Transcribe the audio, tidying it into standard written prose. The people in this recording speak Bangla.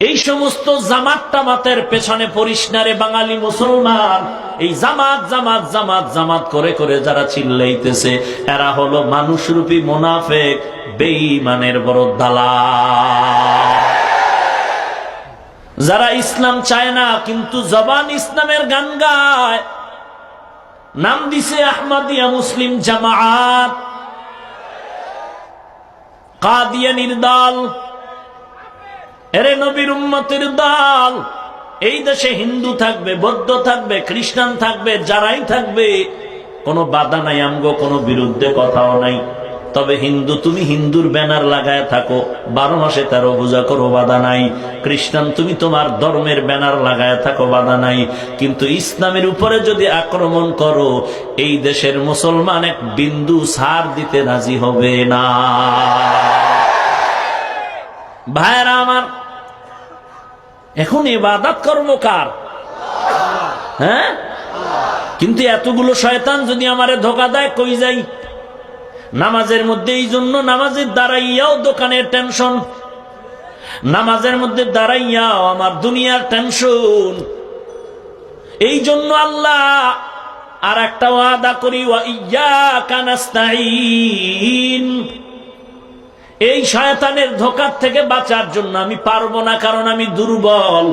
এই সমস্ত জামাত টামাতের পেছনে পড়িস না রে বাঙালি মুসলমান। এই জামাত জামাত জামাত জামাত করে করে যারা চিল্লাইতেছে এরা হলো মানুষরূপী মুনাফিক, বেঈমানের বড় দালাল। যারা ইসলাম চায় না কিন্তু জবান ইসলামের গান গায়, নাম দিছে আহমদিয়া মুসলিম জামাত, কাদিয়ানীর দল, এরে নবীর উম্মতের দল। এই দেশে হিন্দু থাকবে, বৌদ্ধ থাকবে, খ্রিস্টান থাকবে, যারাই থাকবে কোনো বাধা নাই, আমগো কোনো বিরুদ্ধে কথাও নাই। তবে হিন্দু তুমি হিন্দুর ব্যানার লাগায় থাকো, 12 মাসে 13 পূজা করো, বাধা নাই। খ্রিস্টান তুমি তোমার ধর্মের ব্যানার লাগায় থাকো, বাধা নাই। কিন্তু ইসলামের উপরে যদি আক্রমণ করো, এই দেশের মুসলমান এক বিন্দু ছাড় দিতে রাজি হবে না। ভাইরা আমার, এখন ইবাদত করবো কার? হ্যাঁ, কিন্তু এতগুলো শয়তান যদি আমারে ধোকা দেয়, কই যাই? নামাজের মধ্যে, এই জন্য নামাজের দাঁড়াইয়াও দোকানের টেনশন, নামাজের মধ্যে দাঁড়াইয়াও আমার দুনিয়ার টেনশন। এই জন্য আল্লাহ আর একটা ওয়াদা করি, ওয়া ইয়্যাকা নাস্তাঈন। এই শয়তানের ধোঁকার থেকে বাঁচার জন্য আমি পারবো না, কারণ আমি দুর্বল।